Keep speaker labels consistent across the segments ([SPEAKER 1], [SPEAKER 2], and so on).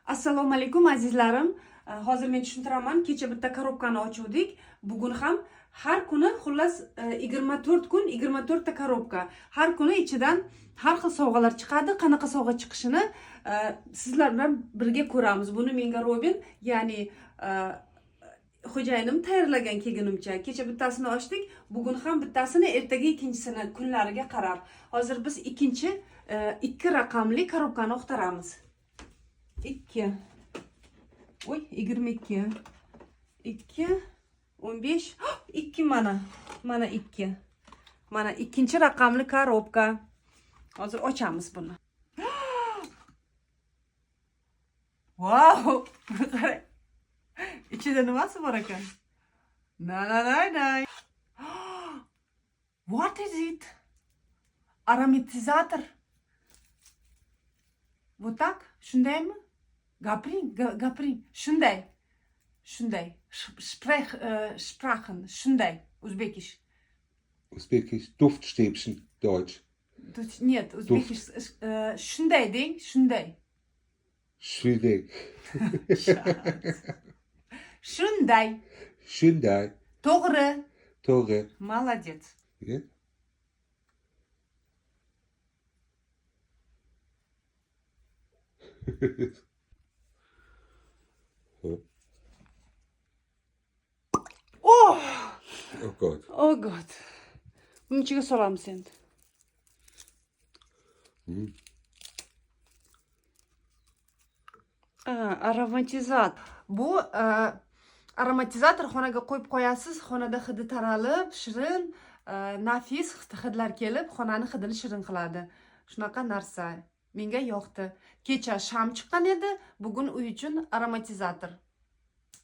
[SPEAKER 1] Assalomu alaykum azizlarim. Hozir men tushuntiraman. Kecha bitta korobkani ochuvdik. Bugun ham har kuni xullas 24 kun 24 ta korobka. Har kuni ichidan har xil sovg'alar chiqadi. Qanaqa sovg'a chiqishini sizlar bilan birga ko'ramiz. Buni menga Robin, ya'ni xo'jayinim tayyorlagan kelgunimcha. Kecha bittasini ochdik. Bugun ham bittasini, ertaga ikkinchisini kunlariga qarab. Hozir biz ikki raqamli korobkani o'qtaramiz. 2 Oy 22 2 15 2 mana 2 mana ikkinchi raqamli korobka. Hozir ochamiz buni. Wow! İçinde nimasi bor ekan? Na. What is it? Aromatizator. Bu tak? Shundaymi? Gapiring. Shunday. Sprachen. Shunday. Uzbekisch.
[SPEAKER 2] Uzbekisch, Duftstäbchen, Deutsch.
[SPEAKER 1] Нет, Uzbekisch. Shunday deng, shunday.
[SPEAKER 2] Schwierig.
[SPEAKER 1] Shunday.
[SPEAKER 2] Shunday.
[SPEAKER 1] To'g'ri.
[SPEAKER 2] To'g'ri.
[SPEAKER 1] Молодец.
[SPEAKER 2] Yeah.
[SPEAKER 1] Oh!
[SPEAKER 2] Oh Gott.
[SPEAKER 1] Oh God. Bunun ichiga solamiz endi. Aromatizator. Bu aromatizator xonaga qo'yib qo'yasiz. Xonada hidi taralib, shirin, nafis hidlar kelib, xonani hidini shirin qiladi. Shunaqa narsa. Menga yoqdi. Kecha sham chiqqan edi, bugun uy uchun aromatizator.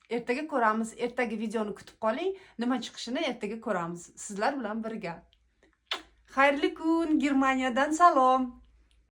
[SPEAKER 1] Ertaga ko'ramiz. Ertaga videoni kutib qoling. Nima chiqishini ertaga ko'ramiz. Sizlar bilan birga. Xayrli kun, Germaniyadan salom.